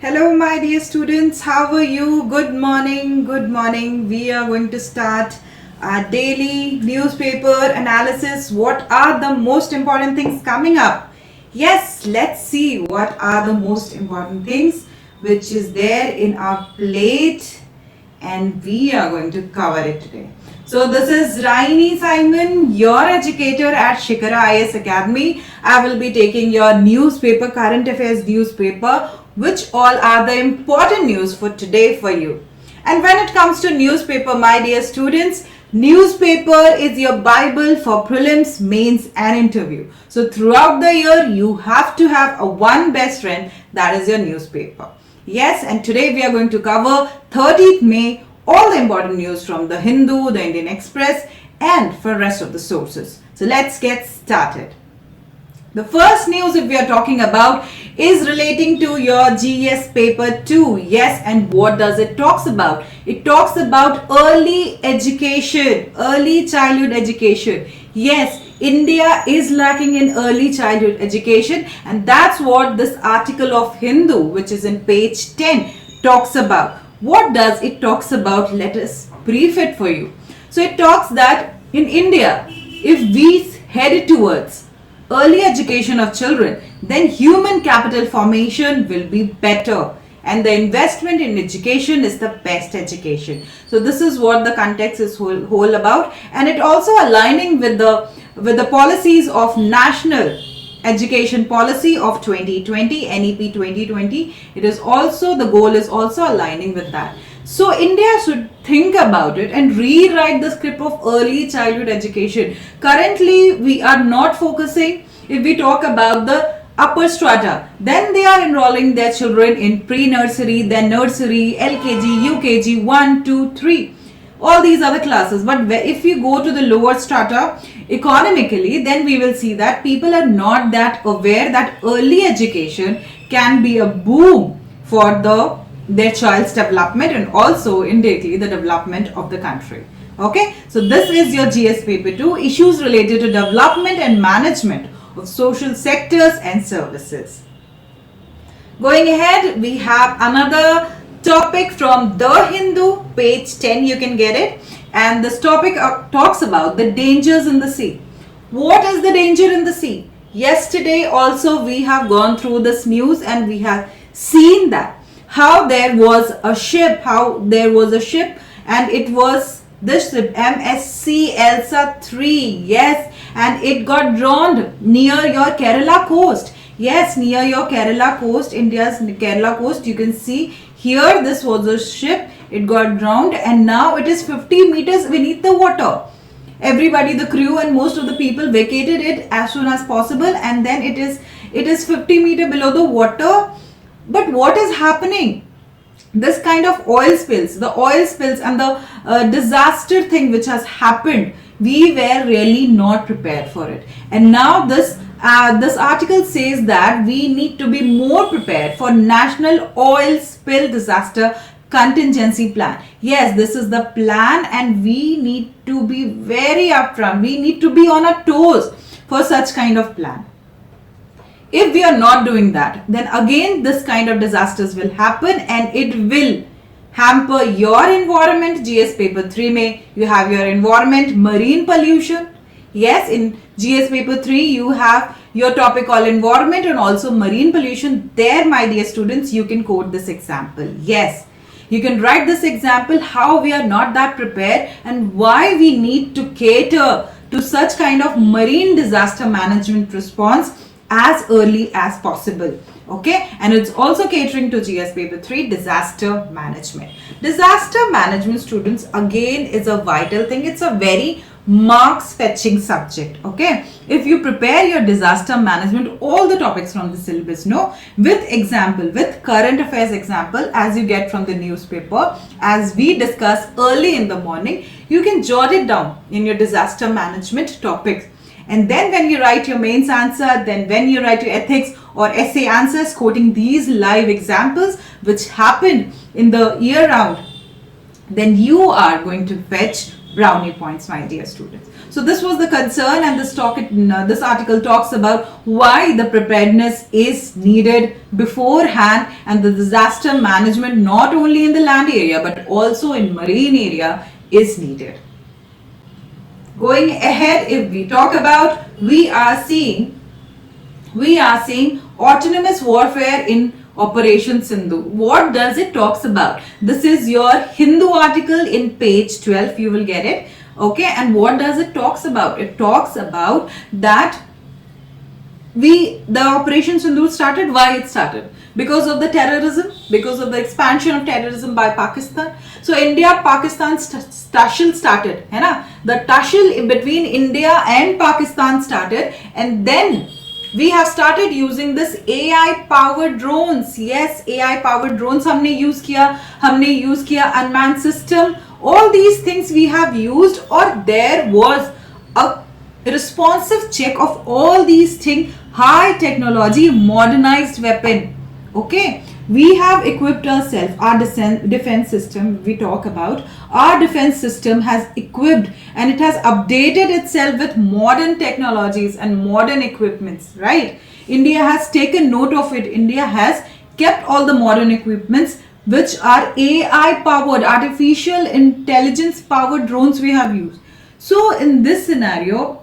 Hello my dear students, how are you? Good morning, good morning. We are going to start our daily newspaper analysis. What are the most important things coming up? Yes, let's see what are the most important things which is there in our plate, and we are going to cover it today. So this is Raini Simon, your educator at Shikara Academy. I will be taking your newspaper, current affairs newspaper, which all are the important news for today for you. And when it comes to newspaper, my dear students, newspaper is your Bible for prelims, mains and interview. So throughout the year, you have to have a one best friend, that is your newspaper. Yes, and today we are going to cover 30th May, all the important news from the Hindu, the Indian Express and for rest of the sources. So let's get started. The first news if we are talking about is relating to your GS paper 2. Yes, and what does it talks about? It talks about early education, early childhood education. Yes, India is lacking in early childhood education, and that's what this article of Hindu, which is in page 10, talks about. What does it talks about? Let us brief it for you. So it talks that in India, if we head towards early education of children, then human capital formation will be better, and the investment in education is the best education. So this is what the context is whole about, and it also aligning with the policies of national education policy of 2020, NEP 2020. It is also, the goal is also aligning with that. So India should think about it and rewrite the script of early childhood education. Currently, we are not focusing. If we talk about the upper strata, then they are enrolling their children in pre-nursery, then nursery, LKG, UKG, 1, 2, 3. All these other classes. But if we go to the lower strata economically, then we will see that people are not that aware that early education can be a boom for their child's development and also indirectly the development of the country. Okay, so this is your GS paper 2, issues related to development and management of social sectors and services. Going ahead, we have another topic from the Hindu, page 10, you can get it, and this topic talks about the dangers in the sea. What is the danger in the sea? Yesterday also we have gone through this news and we have seen that how there was a ship and it was this ship MSC Elsa 3. Yes, and it got drowned near your Kerala coast. Yes, near your Kerala coast, India's Kerala coast. You can see here this was a ship. It got drowned and now it is 50 meters beneath the water. Everybody, the crew and most of the people vacated it as soon as possible, and then it is 50 meters below the water. But what is happening? This kind of oil spills and the disaster thing which has happened, we were really not prepared for it. And now this article says that we need to be more prepared for National Oil Spill Disaster Contingency Plan. Yes, this is the plan and we need to be very upfront. We need to be on our toes for such kind of plan. If we are not doing that, then again this kind of disasters will happen and it will hamper your environment. GS paper 3 may you have your environment, marine pollution. Yes, in GS paper 3 you have your topic called environment and also marine pollution. There, my dear students, you can quote this example. Yes, you can write this example how we are not that prepared and why we need to cater to such kind of marine disaster management response as early as possible. Okay, and it's also catering to GS paper 3, disaster management. Disaster management, students, again is a vital thing. It's a very marks fetching subject. Okay, if you prepare your disaster management, all the topics from the syllabus, with example, with current affairs example, as you get from the newspaper, as we discuss early in the morning, you can jot it down in your disaster management topics. And then when you write your mains answer, then when you write your ethics or essay answers quoting these live examples which happened in the year round, then you are going to fetch brownie points, my dear students. So this was the concern, and this article talks about why the preparedness is needed beforehand, and the disaster management not only in the land area but also in marine area is needed. Going ahead, if we talk about, we are seeing autonomous warfare in Operation Sindoor. What does it talks about? This is your Hindu article in page 12. You will get it. Okay, and what does it talks about? It talks about that the Operation Sindoor started. Why it started? Because of the terrorism, because of the expansion of terrorism by Pakistan. So India-Pakistan tussle started. है ना? The tussle between India and Pakistan started, and then we have started using this AI powered drones. Yes, AI powered drones हमने use किया unmanned system. All these things we have used, or there was a responsive check of all these things. High technology, modernized weapon. Okay, we have equipped ourselves, our defense system we talk about, our defense system has equipped and it has updated itself with modern technologies and modern equipments, right? India has taken note of it. India has kept all the modern equipments which are AI powered, artificial intelligence powered drones we have used. So in this scenario,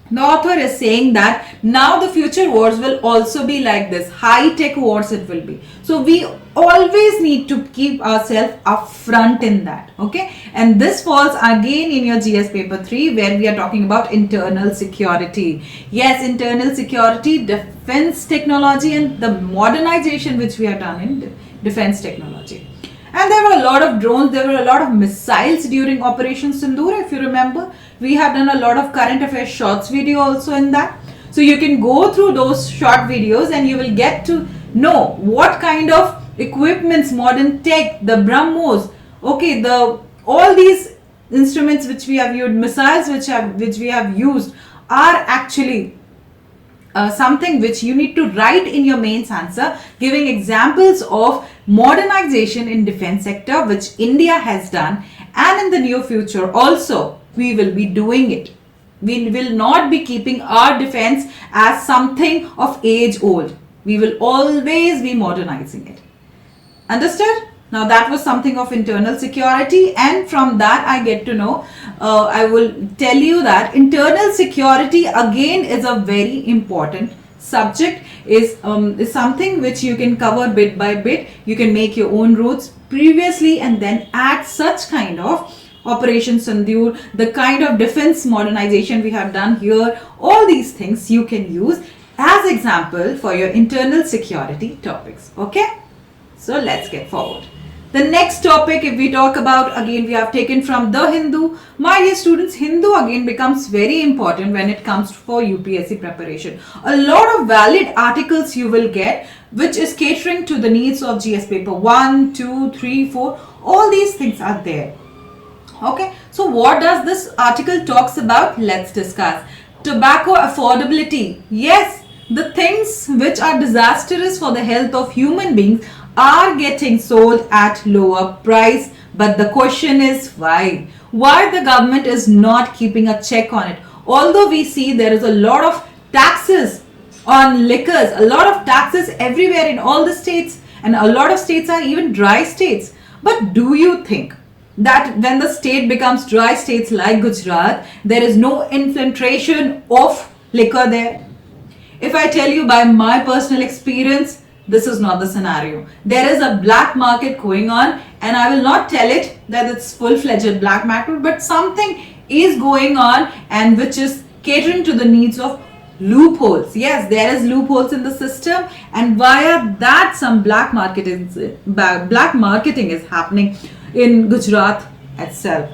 the author is saying that now the future wars will also be like this. High-tech wars it will be. So we always need to keep ourselves up front in that. Okay. And this falls again in your GS paper 3 where we are talking about internal security. Yes, internal security, defense technology and the modernization which we have done in defense technology. And there were a lot of drones, there were a lot of missiles during Operation Sindoor. If you remember, we have done a lot of current affairs shorts video also in that. So you can go through those short videos and you will get to know what kind of equipments, modern tech, the BrahMos, okay, all these instruments which we have used, missiles which we have used are actually something which you need to write in your mains answer, giving examples of modernization in defense sector which India has done, and in the near future also we will be doing it. We will not be keeping our defense as something of age old. We will always be modernizing it. Understood? Now that was something of internal security, and from that I get to know, I will tell you that internal security again is a very important subject, is something which you can cover bit by bit. You can make your own routes previously and then add such kind of Operation Sindoor, the kind of defense modernization we have done here. All these things you can use as example for your internal security topics. Okay, so let's get forward. The next topic, if we talk about, again we have taken from the Hindu. My dear students, Hindu again becomes very important when it comes for UPSC preparation. A lot of valid articles you will get which is catering to the needs of GS paper 1, 2, 3, 4. All these things are there. Okay, so what does this article talks about? Let's discuss. Tobacco affordability. Yes, the things which are disastrous for the health of human beings are getting sold at lower price, but the question is why? Why the government is not keeping a check on it? Although we see there is a lot of taxes on liquors, a lot of taxes everywhere in all the states, and a lot of states are even dry states. But do you think that when the state becomes dry states like Gujarat, there is no infiltration of liquor there? If I tell you by my personal experience, this is not the scenario. There is a black market going on, and I will not tell it that it's full-fledged black market, but something is going on and which is catering to the needs of loopholes. Yes, there is loopholes in the system, and via that some black marketing is happening in Gujarat itself.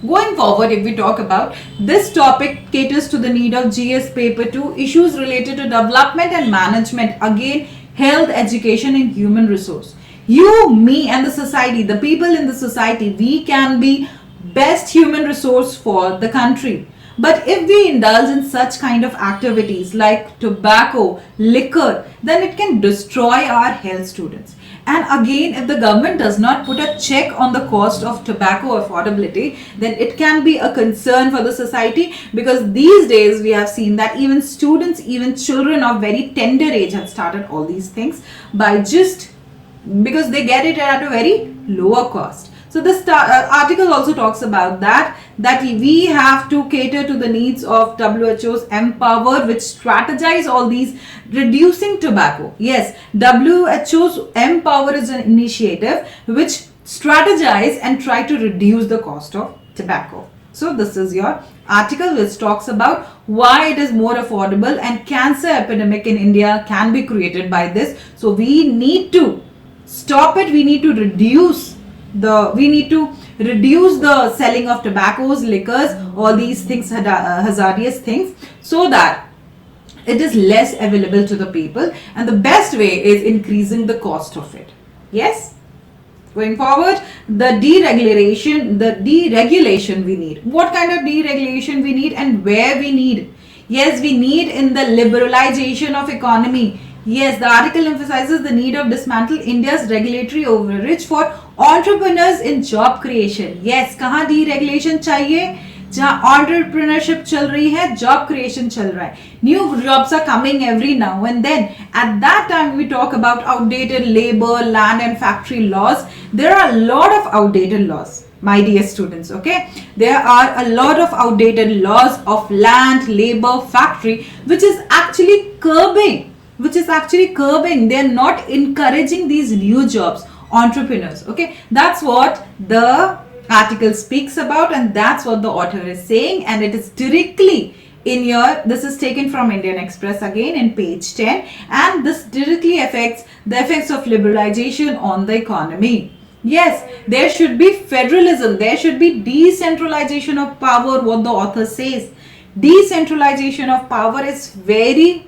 Going forward, if we talk about this topic, caters to the need of GS paper 2, issues related to development and management, again health, education and human resource. You, me and the society, the people in the society, we can be best human resource for the country. But if we indulge in such kind of activities like tobacco, liquor, then it can destroy our health, students. And again, if the government does not put a check on the cost of tobacco affordability, then it can be a concern for the society, because these days we have seen that even students, even children of very tender age have started all these things by just because they get it at a very lower cost. So this article also talks about that we have to cater to the needs of WHO's Empower, which strategize all these reducing tobacco. Yes, WHO's Empower is an initiative which strategize and try to reduce the cost of tobacco. So this is your article which talks about why it is more affordable, and cancer epidemic in India can be created by this. So we need to stop it. We need to reduce the selling of tobaccos, liquors, all these things, hazardous things, so that it is less available to the people, and the best way is increasing the cost of it. Yes. Going forward, the deregulation we need. What kind of deregulation we need and where we need? Yes, we need in the liberalization of economy. Yes, the article emphasizes the need of dismantle India's regulatory overreach for entrepreneurs in job creation. Yes, कहाँ deregulation चाहिए? जहाँ entrepreneurship चल रही है, job creation चल रहा है. New jobs are coming every now and then. At that time, we talk about outdated labor, land and factory laws. There are a lot of outdated laws, my dear students, okay? There are a lot of outdated laws of land, labor, factory, which is actually curbing. They're not encouraging these new jobs, entrepreneurs. Okay, that's what the article speaks about, and that's what the author is saying, and it is directly in your, this is taken from Indian Express again in page 10, and this directly affects the effects of liberalization on the economy. Yes, there should be federalism, there should be decentralization of power, what the author says. Decentralization of power is very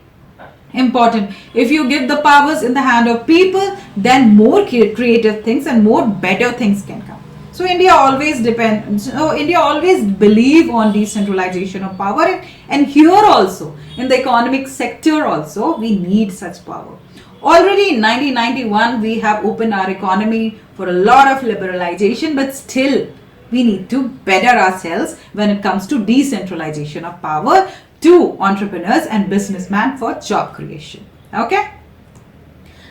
important. If you give the powers in the hand of people, then more creative things and more better things can come. So India always believe on decentralization of power, and here also in the economic sector also we need such power. Already in 1991 we have opened our economy for a lot of liberalization, but still we need to better ourselves when it comes to decentralization of power to entrepreneurs and businessmen for job creation. Okay.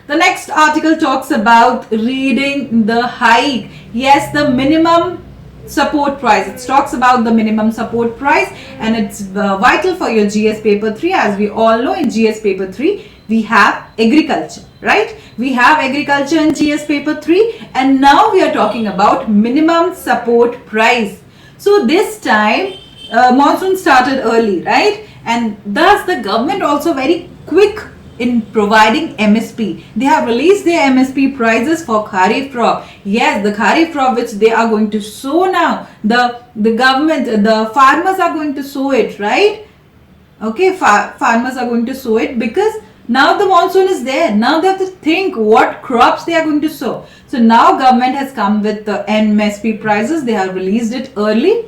The next article talks about reading the hike. Yes, the minimum support price. It talks about the minimum support price, and it's vital for your GS paper 3. As we all know, in GS paper 3 we have agriculture, right? We have agriculture in GS paper 3, and now we are talking about minimum support price. So this time monsoon started early, right? And thus the government also very quick in providing MSP. They have released their MSP prices for Kharif crop. Yes, the Kharif crop which they are going to sow now. The farmers are going to sow it, right? Okay, farmers are going to sow it because now the monsoon is there. Now they have to think what crops they are going to sow. So now government has come with the MSP prices. They have released it early.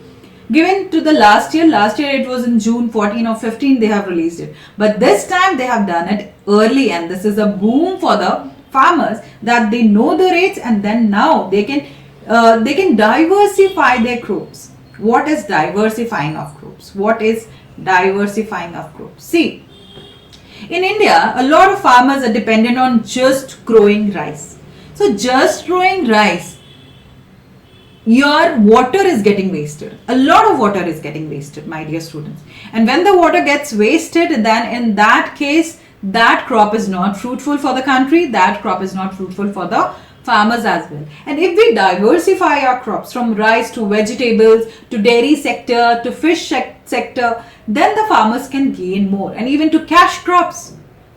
Given to the last year it was in June 14 or 15 they have released it. But this time they have done it early, and this is a boom for the farmers that they know the rates, and then now they can diversify their crops. What is diversifying of crops? What is diversifying of crops? See, in India, a lot of farmers are dependent on just growing rice. So just growing rice, your water is getting wasted. A lot of water is getting wasted, my dear students. And when the water gets wasted, then in that case, that crop is not fruitful for the country. That crop is not fruitful for the farmers as well. And if we diversify our crops from rice to vegetables to dairy sector to fish sector, then the farmers can gain more, and even to cash crops.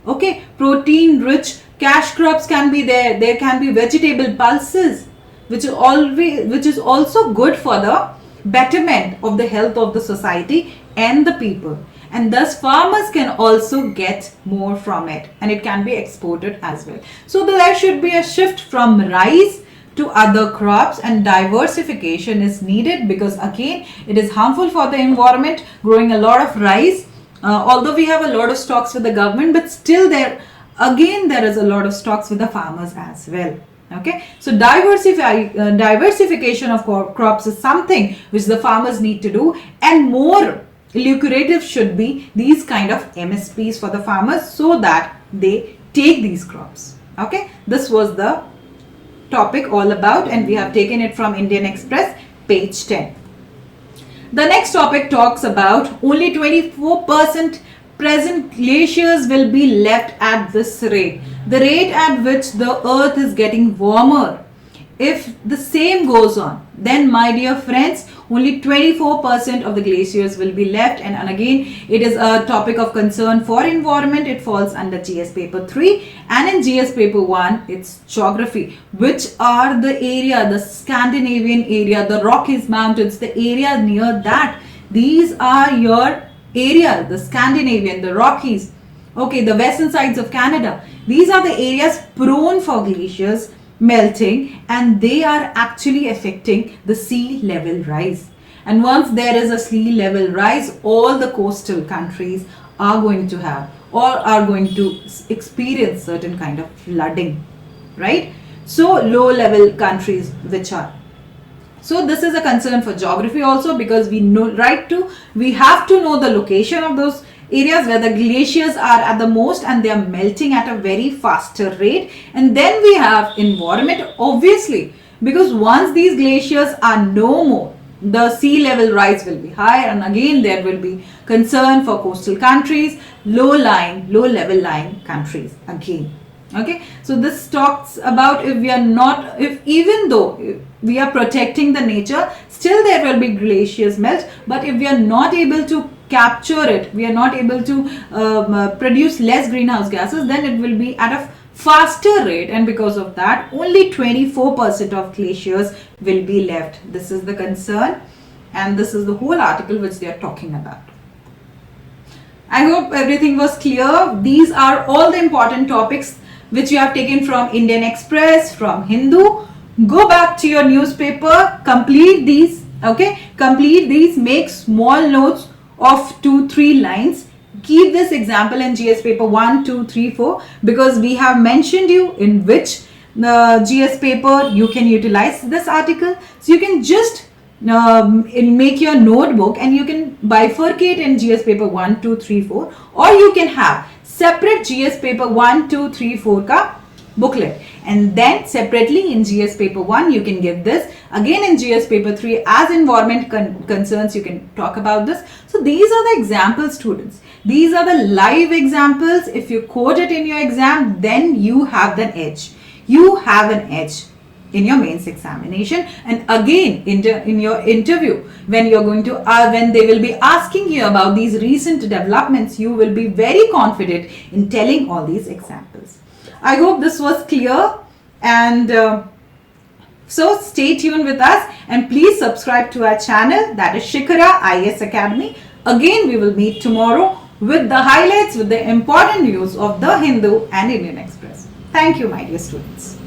Okay, protein rich cash crops can be there. There can be vegetable pulses, which is also good for the betterment of the health of the society and the people. And thus farmers can also get more from it, and it can be exported as well. So there should be a shift from rice to other crops, and diversification is needed because again it is harmful for the environment. Growing a lot of rice, although we have a lot of stocks with the government, but still there is a lot of stocks with the farmers as well. Okay, so diversification of crops is something which the farmers need to do, and more lucrative should be these kind of MSPs for the farmers so that they take these crops. Okay, this was the topic all about, and we have taken it from Indian Express, page 10. The next topic talks about only 24% present glaciers will be left at this rate. The rate at which the earth is getting warmer. If the same goes on, then my dear friends, only 24% of the glaciers will be left. And again, it is a topic of concern for environment. It falls under GS paper 3, and in GS paper 1, it's geography. Which are the area, the Scandinavian area, the Rockies Mountains, the area near that. These are your area, the Scandinavian, the Rockies, okay, the western sides of Canada. These are the areas prone for glaciers melting, and they are actually affecting the sea level rise. And once there is a sea level rise, all the coastal countries are going to have or are going to experience certain kind of flooding, right? So low level countries which are. So this is a concern for geography also, because we have to know the location of those areas where the glaciers are at the most and they are melting at a very faster rate. And then we have environment, obviously, because once these glaciers are no more, the sea level rise will be higher, and again there will be concern for coastal countries, low level lying countries again. Okay, so this talks about even though we are protecting the nature, still there will be glaciers melt. But if we are not able to capture it, we are not able to produce less greenhouse gases, then it will be at a faster rate, and because of that only 24% of glaciers will be left. This is the concern, and this is the whole article which they are talking about. I hope everything was clear. These are all the important topics which you have taken from Indian Express, from Hindu. Go back to your newspaper, complete these, okay, make small notes of 2-3 lines. Keep this example in GS paper 1, 2, 3, 4, because we have mentioned you in which GS paper you can utilize this article. So you can just make your notebook and you can bifurcate in GS paper 1, 2, 3, 4, or you can have separate GS paper 1, 2, 3, 4 ka booklet, and then separately in GS paper 1 you can give this. Again in GS paper 3 as environment concerns you can talk about this. So these are the examples, students. These are the live examples. If you quote it in your exam, then you have an edge. You have an edge in your mains examination. And again in your interview, when you're going to when they will be asking you about these recent developments, you will be very confident in telling all these examples. I hope this was clear, and so stay tuned with us, and please subscribe to our channel, that is Shikara IAS Academy. Again we will meet tomorrow with the highlights, with the important news of the Hindu and Indian Express. Thank you, my dear students.